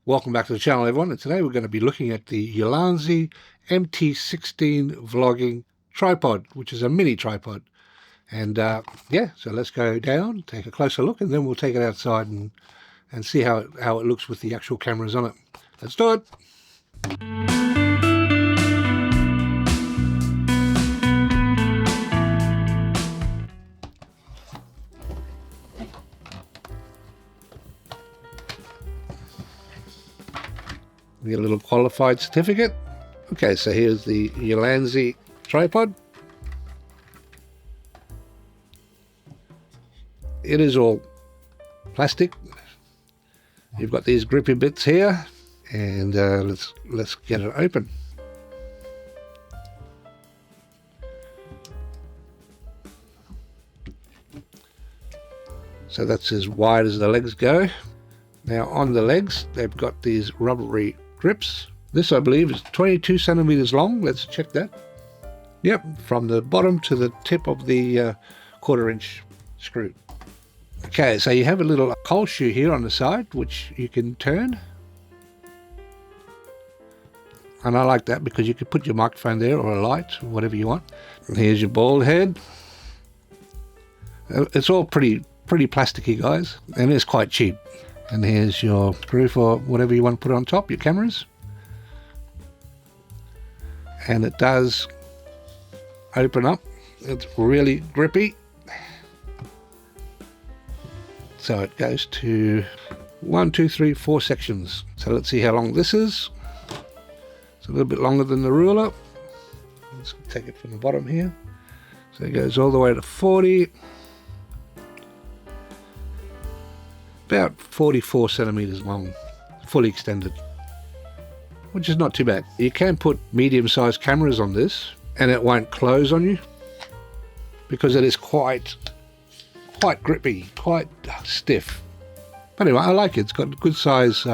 Welcome back to the channel, everyone, and today we're going to be looking at the ULANZI MT-16 vlogging tripod, which is a mini tripod. And yeah, so let's go down, take a closer look, and then we'll take it outside and see how it looks with the actual cameras on it. Let's do it. Get a little qualified certificate. Okay, so here's the ULANZI tripod. It is all plastic. You've got these grippy bits here, and let's get it open. So that's as wide as the legs go. Now on the legs, they've got these rubbery grips. This, I believe, is 22 centimeters long. Let's check that. Yep, from the bottom to the tip of the quarter-inch screw. Okay, so you have a little coal shoe here on the side, which you can turn. And I like that because you can put your microphone there or a light, or whatever you want. And here's your ball head. It's all pretty plasticky, guys, and it's quite cheap. And here's your screw for whatever you want to put on top, your cameras. And it does open up. It's really grippy. So it goes to 1, 2, 3, 4 sections. So let's see how long this is. It's a little bit longer than the ruler. Let's take it from the bottom here. So it goes all the way to 40. About 44 centimeters long, fully extended, which is not too bad. You can put medium-sized cameras on this and it won't close on you because it is quite grippy, quite stiff. But anyway, I like it. It's got good size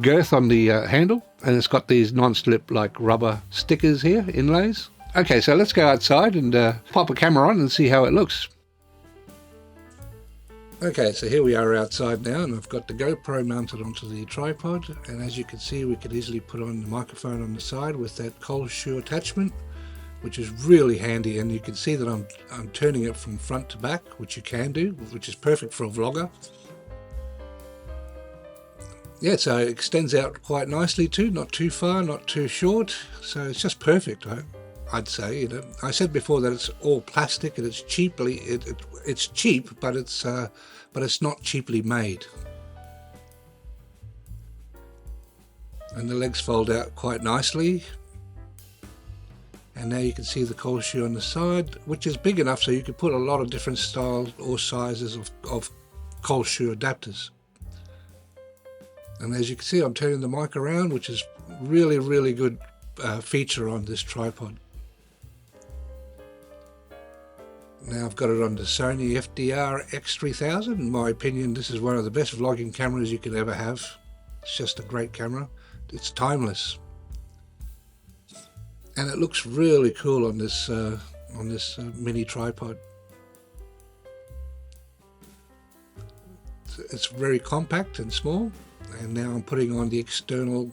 girth on the handle, and it's got these non-slip like rubber stickers here, inlays. Okay, so let's go outside and pop a camera on and see how it looks. Okay, so here we are outside now, and I've got the GoPro mounted onto the tripod, and as you can see, we could easily put on the microphone on the side with that coal shoe attachment, which is really handy. And you can see that I'm turning it from front to back, which you can do, which is perfect for a vlogger. Yeah, so it extends out quite nicely too, not too far, not too short, so it's just perfect, I'd say. You know, I said before that it's all plastic and it's cheaply it's cheap, but it's not cheaply made. And the legs fold out quite nicely. And now you can see the coal shoe on the side, which is big enough so you can put a lot of different styles or sizes of coal shoe adapters. And as you can see, I'm turning the mic around, which is really good feature on this tripod. Now I've got it on the Sony FDR-X3000. In my opinion, this is one of the best vlogging cameras you could ever have. It's just a great camera. It's timeless. And it looks really cool on this mini tripod. It's very compact and small. And now I'm putting on the external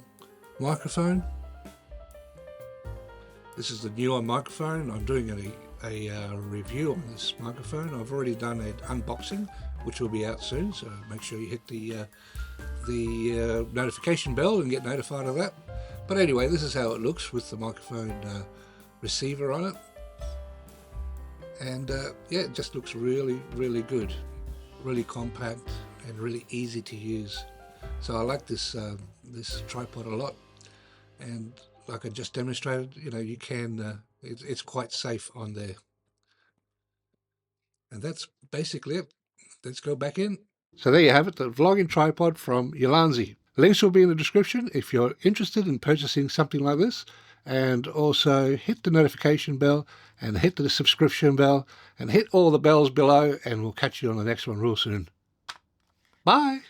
microphone. This is the newer microphone. I'm doing a review on this microphone. I've already done an unboxing, which will be out soon, so make sure you hit the notification bell and get notified of that. But anyway, this is how it looks with the microphone receiver on it. And yeah, it just looks really good, really compact and really easy to use. So I like this this tripod a lot, and like I just demonstrated, you know, you can it's quite safe on there. And that's basically it. Let's go back in. So there you have it, the vlogging tripod from ULANZI. Links will be in the description if you're interested in purchasing something like this. And also hit the notification bell and hit the subscription bell and hit all the bells below, and we'll catch you on the next one real soon. Bye.